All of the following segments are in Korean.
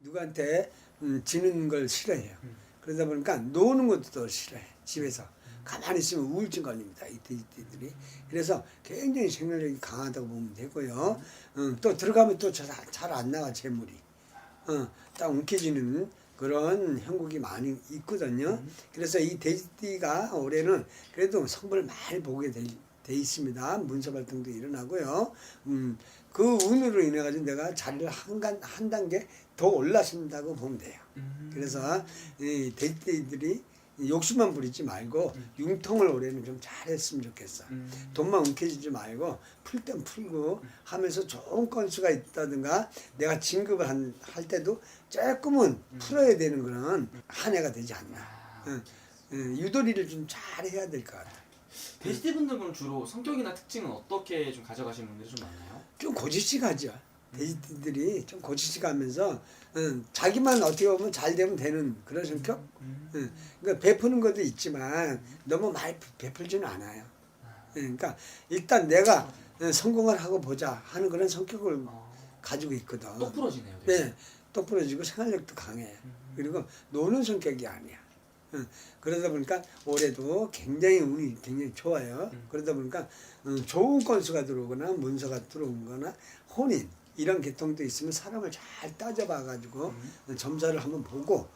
누구한테 지는 걸 싫어해요. 그러다 보니까 노는 것도 더 싫어해. 집에서 가만히 있으면 우울증 걸립니다. 이 돼지들이. 그래서 굉장히 생명력이 강하다고 보면 되고요. 또 들어가면 또 잘 안 나가 재물이. 딱 움켜쥐는 그런 형국이 많이 있거든요. 그래서 이 돼지띠가 올해는 그래도 성분을 많이 보게 돼 있습니다. 문서 발동도 일어나고요. 그 운으로 인해 가지고 내가 자리를 한 단계 더 올라선다고 보면 돼요. 그래서 이 돼지띠들이 욕심만 부리지 말고 융통을 올해는 좀 잘했으면 좋겠어. 돈만 움켜쥐지 말고 풀 땐 풀고 하면서 좋은 건수가 있다든가 내가 진급을 할 때도 조금은 풀어야 되는 그런 한 해가 되지 않나. 유도리를 좀 잘 해야 될 것 같아. 돼지띠 분들은 주로 성격이나 특징은 어떻게 좀 가져가시는 분들이 좀 많나요? 좀 고지식하죠. 돼지띠들이 좀 고지식하면서 자기만 어떻게 보면 잘 되면 되는 그런 성격. 그러니까 베푸는 것도 있지만 너무 많이 베풀지는 않아요. 그러니까 일단 내가 성공을 하고 보자 하는 그런 성격을 가지고 있거든. 똑부러지네요. 네, 똑부러지고 생활력도 강해. 그리고 노는 성격이 아니야. 그러다 보니까 올해도 굉장히 운이 굉장히 좋아요. 그러다 보니까 좋은 건수가 들어오거나 문서가 들어오거나 혼인 이런 계통도 있으면 사람을 잘 따져봐 가지고 점사를 한번 보고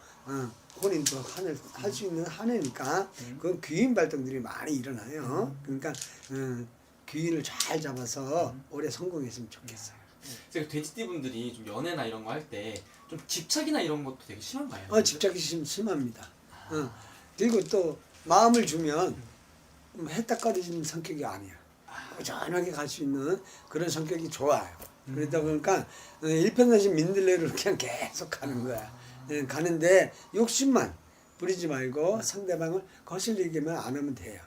혼인도 할 수 있는 한 해니까 그건 귀인 발동들이 많이 일어나요. 그러니까 귀인을 잘 잡아서 올해 성공했으면 좋겠어요. 그래서 돼지띠 분들이 좀 연애나 이런 거 할 때 좀 집착이나 이런 것도 되게 심한가요? 집착이 심합니다. 그리고 또 마음을 주면 해딱거리는 성격이 아니야. 꾸준하게 갈 수 있는 그런 성격이 좋아요. 그러다 보니까 일편단심 민들레로 그냥 계속 가는 거야. 가는데 욕심만 부리지 말고 상대방을 거슬리게만 안 하면 돼요.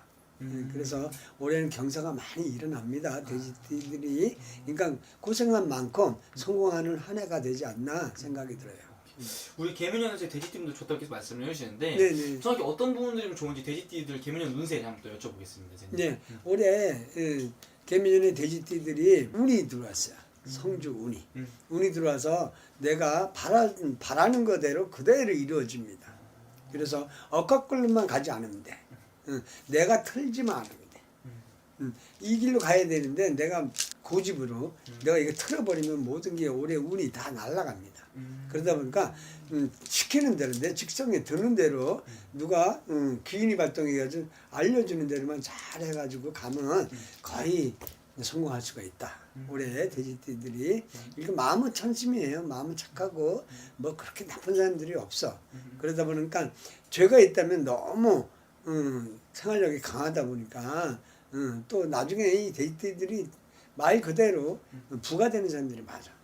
그래서 올해는 경사가 많이 일어납니다. 돼지띠들이. 그러니까 고생한 만큼 성공하는 한 해가 되지 않나 생각이 들어요. 우리 개묘년에서 돼지띠 분들 좋다고 계속 말씀을 해주시는데 네네. 정확히 어떤 부분들이 좋은지 돼지띠들 개묘년 운세 한번 또 여쭤보겠습니다. 선생님. 네, 올해 개미년의 돼지띠들이 운이 들어왔어요. 성주 운이. 운이 들어와서 내가 바라는 거대로 그대로 이루어집니다. 그래서 엇갈걸로만 가지 않으면 돼. 내가 틀지만 않으면 돼. 이 길로 가야 되는데 내가 고집으로 내가 이거 틀어버리면 모든 게 올해 운이 다 날아갑니다. 그러다 보니까 시키는 대로 내 직성에 드는 대로 누가 귀인이 발동해가지고 알려주는 대로만 잘 해가지고 가면 거의 성공할 수가 있다. 올해 돼지띠들이. 이거 마음은 천심이에요. 마음은 착하고 뭐 그렇게 나쁜 사람들이 없어. 그러다 보니까 죄가 있다면 너무 생활력이 강하다 보니까 또 나중에 이 돼지띠들이 말 그대로 부가 되는 사람들이 많아.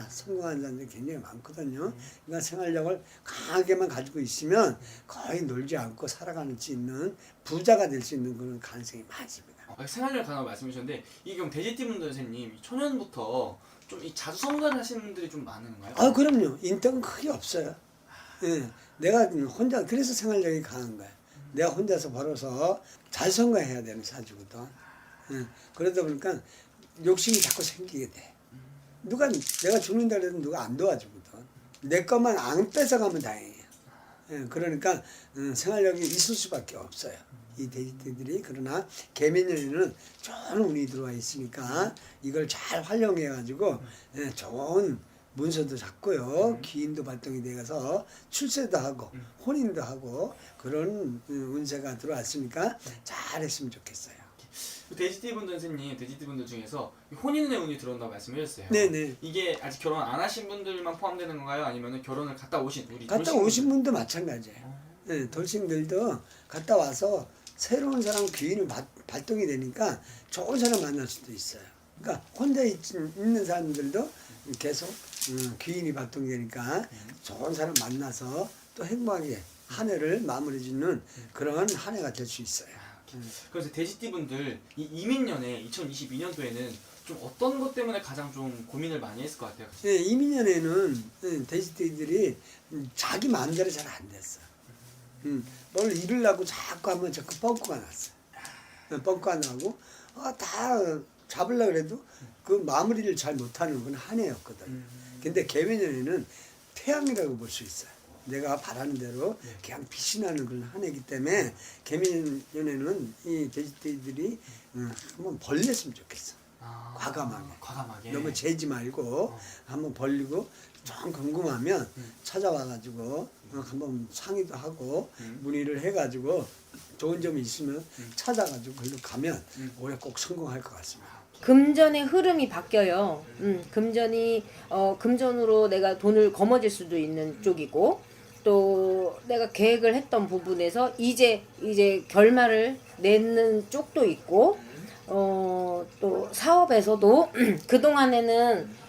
성공한 사람들이 굉장히 많거든요. 그러니까 생활력을 강하게만 가지고 있으면 거의 놀지 않고 살아갈 수 있는 부자가 될 수 있는 그런 가능성이 많습니다. 생활력 강화 말씀해 주셨는데 이게 그럼 돼지띠 분들 선생님 초년부터 좀 이 자주 성가를 하시는 분들이 좀 많은가요? 그럼요. 인덕은 크게 없어요. 예, 내가 혼자 그래서 생활력이 강한 거야. 내가 혼자서 벌어서 잘 성가해야 되는 사주거든. 그러다 보니까 욕심이 자꾸 생기게 돼. 내가 죽는다 그래도 누가 안 도와주거든. 내 것만 안 뺏어가면 다행이에요. 그러니까 생활력이 있을 수밖에 없어요. 이 돼지띠들이. 그러나 개미년에는 좋은 운이 들어와 있으니까 이걸 잘 활용해 가지고 좋은 문서도 잡고요. 기인도 발동이 되어서 출세도 하고 혼인도 하고 그런 운세가 들어왔으니까 잘했으면 좋겠어요. 돼지띠 분들 선생님, 돼지띠 분들 중에서 혼인의 운이 들어온다고 말씀해 주셨어요. 네네. 이게 아직 결혼 안 하신 분들만 포함되는 건가요? 아니면 결혼을 갔다 오신 우리 갔다 오신 분도 마찬가지예요. 돌싱들도 갔다 와서 새로운 사람 귀인이 발동이 되니까 좋은 사람 만날 수도 있어요. 그러니까 혼자 있는 사람들도 계속 귀인이 발동이 되니까 좋은 사람 만나서 또 행복하게 한 해를 마무리 짓는 그런 한 해가 될 수 있어요. 그래서 돼지띠 분들 이 이민년에 2022년도에는 좀 어떤 것 때문에 가장 좀 고민을 많이 했을 것 같아요? 네, 이민년에는 돼지띠들이 자기 마음대로 잘 안 됐어. 뭘 이루려고 자꾸 하면 자꾸 뻥꾸가 났어. 뻥꾸가 나고 다 잡으려고 해도 그 마무리를 잘 못하는 건 한 해였거든. 근데 개묘년에는 태양이라고 볼 수 있어요. 내가 바라는 대로 그냥 빛이 나는 그런 한 해이기 때문에 개미년에는 이 돼지띠들이 한번 벌렸으면 좋겠어. 과감하게. 너무 재지 말고 한번 벌리고 좀 궁금하면 찾아와가지고 한번 상의도 하고 문의를 해가지고 좋은 점이 있으면 찾아가지고 걸로 가면 올해 꼭 성공할 것 같습니다. 금전의 흐름이 바뀌어요. 금전이 금전으로 내가 돈을 거머쥘 수도 있는 쪽이고 또 내가 계획을 했던 부분에서 이제 결말을 내는 쪽도 있고 또 사업에서도 그동안에는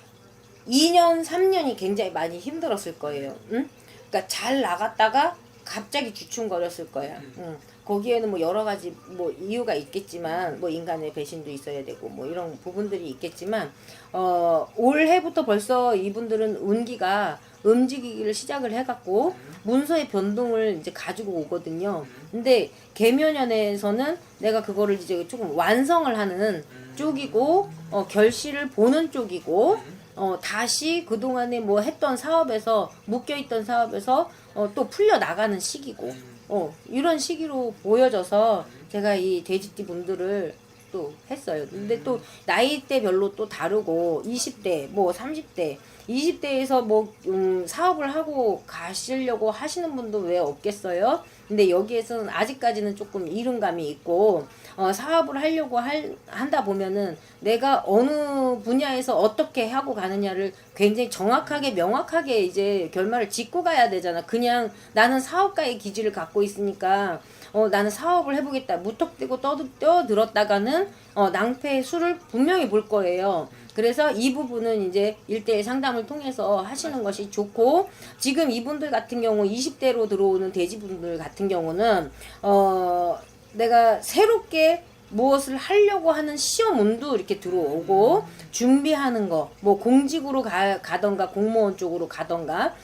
2년, 3년이 굉장히 많이 힘들었을 거예요. 그러니까 잘 나갔다가 갑자기 주춤거렸을 거야. 거기에는 뭐 여러 가지 뭐 이유가 있겠지만 뭐 인간의 배신도 있어야 되고 뭐 이런 부분들이 있겠지만 올해부터 벌써 이분들은 운기가 움직이기를 시작을 해갖고 문서의 변동을 이제 가지고 오거든요. 근데 개묘년에서는 내가 그거를 이제 조금 완성을 하는 쪽이고 결실을 보는 쪽이고 다시 그동안에 뭐 했던 사업에서 묶여있던 사업에서 또 풀려 나가는 시기고 이런 시기로 보여져서 제가 이 돼지띠 분들을 또 했어요. 근데 또 나이대별로 또 다르고 20대 뭐 30대 20대에서 뭐 사업을 하고 가시려고 하시는 분도 왜 없겠어요? 근데 여기에서는 아직까지는 조금 이른감이 있고 사업을 하려고 한다 보면은 내가 어느 분야에서 어떻게 하고 가느냐를 굉장히 정확하게 명확하게 이제 결말을 짓고 가야 되잖아. 그냥 나는 사업가의 기질을 갖고 있으니까 나는 사업을 해보겠다 무턱대고 떠들었다가는 낭패의 수를 분명히 볼 거예요. 그래서 이 부분은 이제 1대1 상담을 통해서 하시는 것이 좋고, 지금 이분들 같은 경우 20대로 들어오는 돼지분들 같은 경우는 내가 새롭게 무엇을 하려고 하는 시험운도 이렇게 들어오고 준비하는 거, 뭐 공직으로 가던가 공무원 쪽으로 가던가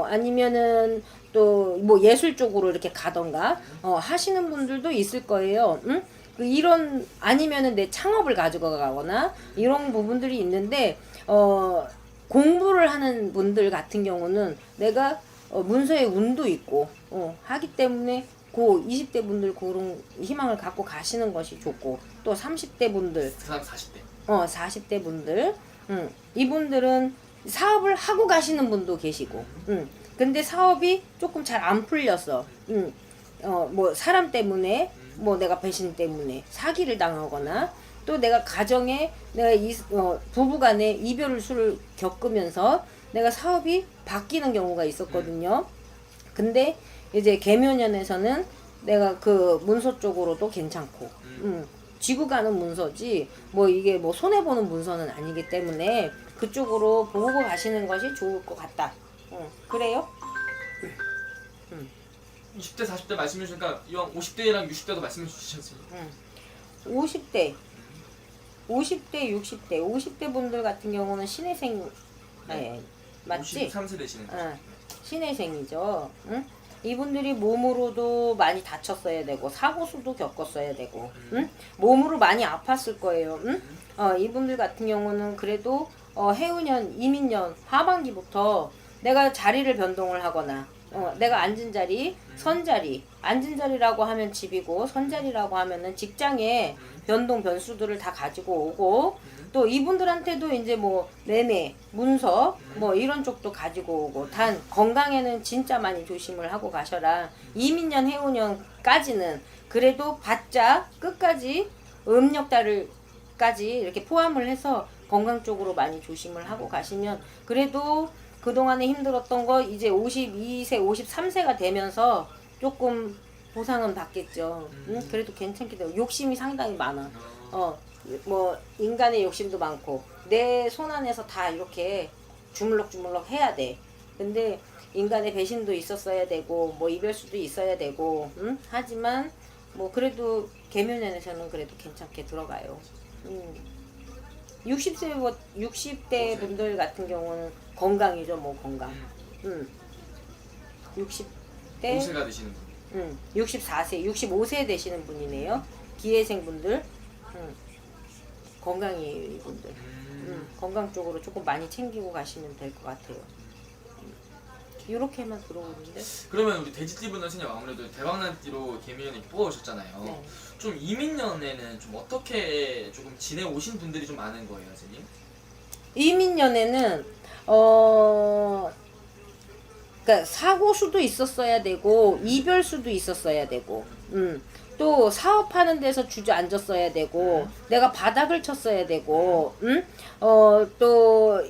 아니면은 또 뭐 예술 쪽으로 이렇게 가던가 하시는 분들도 있을 거예요. 응? 이런 아니면은 내 창업을 가지고 가거나 이런 부분들이 있는데 공부를 하는 분들 같은 경우는 내가 문서의 운도 있고 하기 때문에 그 20대 분들 그런 희망을 갖고 가시는 것이 좋고, 또 30대 분들, 그 다음 40대. 40대 분들, 이분들은 사업을 하고 가시는 분도 계시고, 근데 사업이 조금 잘 안 풀렸어. 뭐 사람 때문에, 뭐 내가 배신 때문에 사기를 당하거나, 또 내가 가정에 내가 부부간에 이별을 수를 겪으면서 내가 사업이 바뀌는 경우가 있었거든요. 근데 이제 개묘년에서는 내가 그 문서 쪽으로도 괜찮고, 지고 가는 문서지 뭐 이게 뭐 손해 보는 문서는 아니기 때문에 그쪽으로 보고 가시는 것이 좋을 것 같다. 그래요? 20대 40대 말씀해 주니까 이왕 50대랑 60대도 말씀해 주셨어요. 50대, 60대, 50대 분들 같은 경우는 신해생, 맞지? 53세 되시는 거죠. 신해생이죠. 응? 이분들이 몸으로도 많이 다쳤어야 되고 사고수도 겪었어야 되고 몸으로 많이 아팠을 거예요. 이분들 같은 경우는 그래도 해운년, 이민년 하반기부터 내가 자리를 변동을 하거나 내가 앉은 자리, 선자리, 앉은 자리라고 하면 집이고 선자리라고 하면은 직장에 변수들을 다 가지고 오고, 또 이분들한테도 이제 뭐 매매, 문서 뭐 이런 쪽도 가지고 오고, 단 건강에는 진짜 많이 조심을 하고 가셔라. 이민년, 해운년까지는 그래도 바짝 끝까지 음력달까지 이렇게 포함을 해서 건강 쪽으로 많이 조심을 하고 가시면 그래도 그동안에 힘들었던 거 이제 52세, 53세가 되면서 조금 보상은 받겠죠. 그래도 괜찮게 되고 욕심이 상당히 많아. 뭐 인간의 욕심도 많고 내 손 안에서 다 이렇게 주물럭주물럭 해야 돼. 근데 인간의 배신도 있었어야 되고 뭐 이별수도 있어야 되고 하지만 뭐 그래도 개묘년에서는 그래도 괜찮게 들어가요. 60대 분들 같은 경우는 건강이죠, 뭐 건강. 60대 5세가 되시는 분. 64세, 65세 되시는 분이네요. 기회생 분들. 건강이에요, 이분들. 건강 쪽으로 조금 많이 챙기고 가시면 될 것 같아요. 이렇게만 들어오는데. 그러면 우리 돼지띠 분들 선생님 아무래도 대박난띠로 개미년에 뽑아오셨잖아요. 네. 좀 이민년에는 좀 어떻게 조금 지내오신 분들이 좀 많은 거예요, 선생님? 이민년에는 그러니까 사고수도 있었어야 되고 이별수도 있었어야 되고, 또 사업하는 데서 주저앉았어야 되고, 내가 바닥을 쳤어야 되고, 또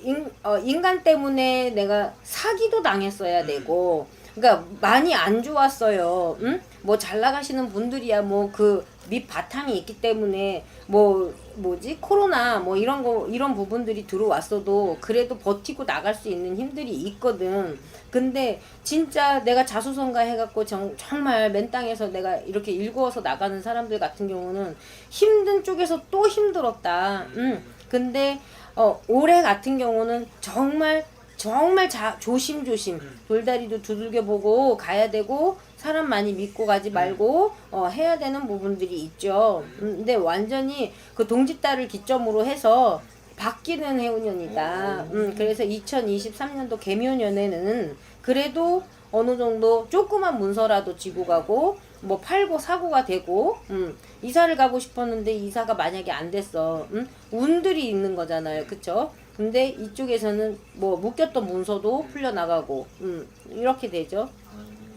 인간 때문에 내가 사기도 당했어야 되고, 그러니까 많이 안 좋았어요. 뭐 잘 나가시는 분들이야 뭐 그 밑바탕이 있기 때문에 뭐지 코로나 뭐 이런 부분들이 들어왔어도 그래도 버티고 나갈 수 있는 힘들이 있거든. 근데 진짜 내가 자수성가 해갖고 정말 맨 땅에서 내가 이렇게 일구어서 나가는 사람들 같은 경우는 힘든 쪽에서 또 힘들었다. 근데 올해 같은 경우는 정말 조심조심 돌다리도 두들겨 보고 가야 되고, 사람 많이 믿고 가지 말고 해야 되는 부분들이 있죠. 근데 완전히 그 동짓달을 기점으로 해서 바뀌는 해운년이다. 그래서 2023년도 개묘년에는 그래도 어느 정도 조그만 문서라도 지고 가고, 뭐 팔고 사고가 되고, 이사를 가고 싶었는데 이사가 만약에 안 됐어. 운들이 있는 거잖아요. 그쵸? 근데 이쪽에서는 뭐 묶였던 문서도 풀려나가고, 이렇게 되죠.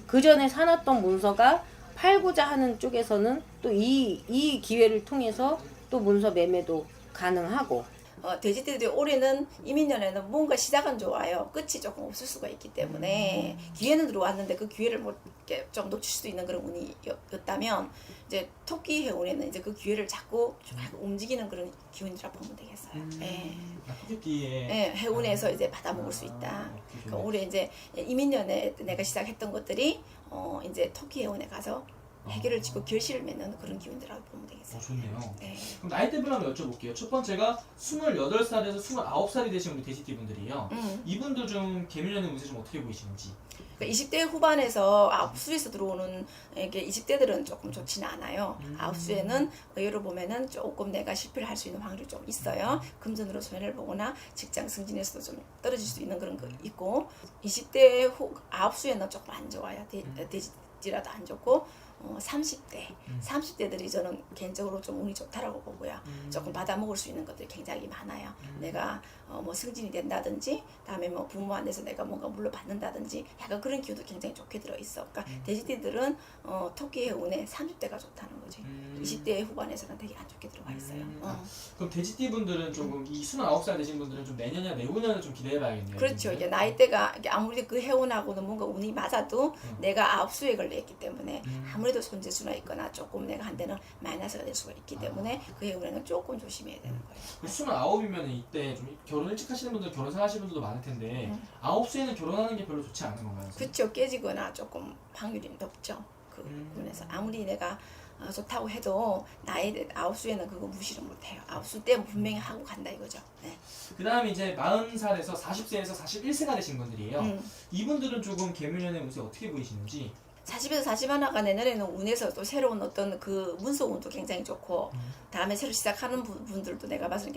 그 전에 사놨던 문서가 팔고자 하는 쪽에서는 또 이 기회를 통해서 또 문서 매매도 가능하고. 돼지띠들이 올해는 이민년에는 뭔가 시작은 좋아요. 끝이 조금 없을 수가 있기 때문에 기회는 들어왔는데 그 기회를 뭐 이렇게 좀 놓칠 수도 있는 그런 운이었다면, 이제 토끼 해운에는 이제 그 기회를 자꾸 움직이는 그런 기운이라 보면 되겠어요. 예. 토끼띠에 예, 해운에서 이제 받아먹을 수 있다. 그러니까 올해 이제 이민년에 내가 시작했던 것들이 이제 토끼 해운에 가서 해결을 짓고 결실을 맺는 그런 기운이라고 보면 되겠어요. 좋네요. 네. 그럼 나이대별 한번 여쭤볼게요. 첫 번째가 28살에서 29살이 되신 우리 돼지띠 분들이에요. 이분들 좀 개미년의 운세 좀 어떻게 보이시는지. 그러니까 20대 후반에서 아홉수에서 들어오는 이게 20대들은 조금 좋지는 않아요. 아홉수에는 의외로 보면은 조금 내가 실패를 할 수 있는 확률이 좀 있어요. 금전으로 손해를 보거나 직장 승진에서도 좀 떨어질 수 있는 그런 거 있고, 20대 아홉수에는 조금 안 좋아요. 돼지띠라도 안 좋고, 30대들이 저는 개인적으로 좀 운이 좋다라고 보고요. 조금 받아먹을 수 있는 것들이 굉장히 많아요. 내가 뭐 승진이 된다든지, 다음에 뭐 부모한테서 내가 뭔가 물려받는다든지, 약간 그런 기운도 굉장히 좋게 들어있어. 그러니까 돼지띠들은 토끼의 운에 30대가 좋다는 거지. 20대 후반에서는 되게 안 좋게 들어가 있어요. 그럼 돼지띠 분들은 조금 이 29살 되신 분들은 좀 내년이나 내후년을 좀 기대해봐야겠네요. 그렇죠. 이제 나이대가 아무리 그 해운하고는 뭔가 운이 맞아도 내가 아홉수에 걸려있기 때문에 아무래도 손재수나 있거나 조금 내가 한때는 마이너스가 될 수가 있기 때문에 그 해운에는 조금 조심해야 되는 거예요. 29이면 이때 좀 결혼 일찍 하시는 분들, 결혼 생하시는 분들도 많을 텐데 9수에는 결혼하는 게 별로 좋지 않은 건가요? 그렇죠. 깨지거나 조금 확률이 높죠. 그 부분에서 아무리 내가 좋다고 해도 나이 아홉수에는 그거 무시를 못해요. 아홉수 때 분명히 하고 간다 이거죠. 네. 그 다음에 이제 40살에서 40세에서 41세가 되신 분들이에요. 이분들은 조금 개묘년의 운세 어떻게 보이시는지. 40에서 41화가 내년에는 운에서 또 새로운 어떤 그 문서 운도 굉장히 좋고, 다음에 새로 시작하는 분들도 내가 봐서는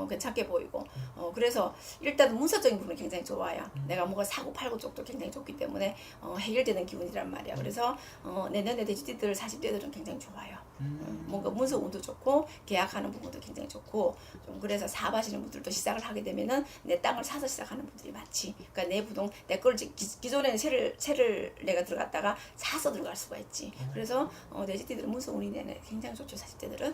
괜찮게 보이고, 그래서 일단 문서적인 부분이 굉장히 좋아요. 내가 뭔가 사고 팔고 쪽도 굉장히 좋기 때문에 해결되는 기운이란 말이야. 그래서 내년에 돼지띠들 40대들은 굉장히 좋아요. 뭔가 문서 운도 좋고 계약하는 부분도 굉장히 좋고, 좀 그래서 사업하시는 분들도 시작을 하게 되면은 내 땅을 사서 시작하는 분들이 많지. 그러니까 내 부동 내 걸 기존에는 세를 내가 들어갔다가 사서 들어갈 수가 있지. 그래서 돼지띠들은 문서 운이 내내 굉장히 좋죠. 40대들은.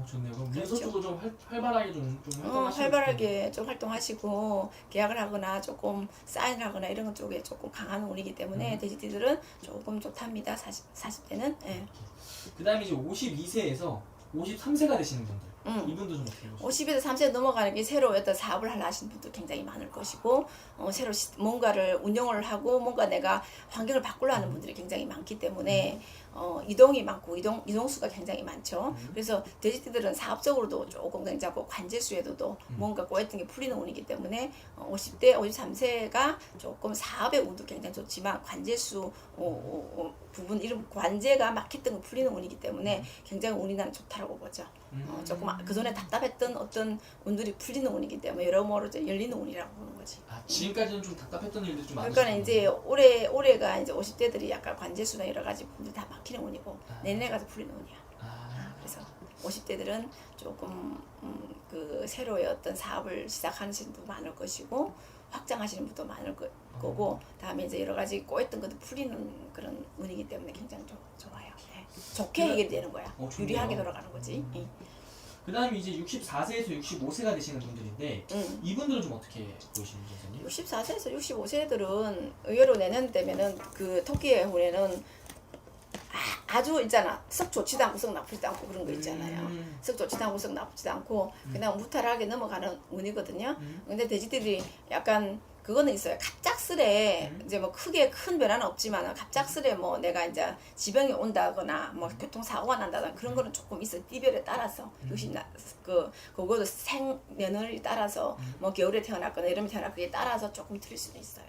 좋네요. 그럼 그렇죠. 문서 쪽으로 좀 활발하게 좀 활동하시고. 활발하게 좀 활동하시고 계약을 하거나 조금 사인을 하거나 이런 것 쪽에 조금 강한 운이기 때문에 돼지띠들은 조금 좋답니다. 40대는. 예. 그 다음에 이제 52세에서 53세가 되시는 분들. 이분도 좀 어떻게 보시죠? 50에서 30세 넘어가는 게 새로 어떤 사업을 하려 하시는 분도 굉장히 많을 것이고, 새로 뭔가를 운영을 하고 뭔가 내가 환경을 바꾸려 하는 분들이 굉장히 많기 때문에 이동이 많고 이동수가 굉장히 많죠. 그래서 돼지띠들은 사업적으로도 조금 괜찮고 관제수에도 또 뭔가 꼬였던 게 풀리는 운이기 때문에 50대, 53세가 조금 사업의 운도 굉장히 좋지만 관제수 부분 이런 관제가 막혔던 거 풀리는 운이기 때문에 굉장히 운이 나는 좋다라고 보죠. 조금 그전에 답답했던 어떤 운들이 풀리는 운이기 때문에 여러모로 열리는 운이라고 보는 거죠. 거지. 아, 지금까지는 좀 답답했던 일들이 좀 그러니까 많으시군요. 이제 올해가 이제 50대들이 약간 관제수나 여러 가지 부분들이 다 막히는 운이고 내년에 가서 풀리는 운이야. 아, 그래서 50대들은 조금 그 새로의 어떤 사업을 시작하시는 분도 많을 것이고 확장하시는 분도 많을 거고 다음에 이제 여러 가지 꼬였던 것도 풀리는 그런 운이기 때문에 굉장히 좋아요. 네. 좋게 해결되는 거야. 좋네요. 유리하게 돌아가는 거지. 그 다음에 이제 64세에서 65세가 되시는 분들인데 이분들은 좀 어떻게 보시는지 선생님? 64세에서 65세들은 의외로 내년 되면은 그 토끼의 운에는 아주 있잖아. 썩 좋지도 않고 썩 나쁘지도 않고 그런 거 있잖아요. 썩 좋지도 않고 썩 나쁘지도 않고 그냥 무탈하게 넘어가는 운이거든요. 근데 돼지들이 약간 그거는 있어요. 갑작스레 이제 뭐 크게 큰 변화는 없지만 갑작스레 뭐 내가 이제 지병이 온다거나 뭐 교통사고가 난다거나 그런 거는 조금 있어. 띠별에 따라서 그거도 생년월일 따라서 뭐 겨울에 태어났거나 여름에 태어났거나 그에 따라서 조금 틀릴 수도 있어요.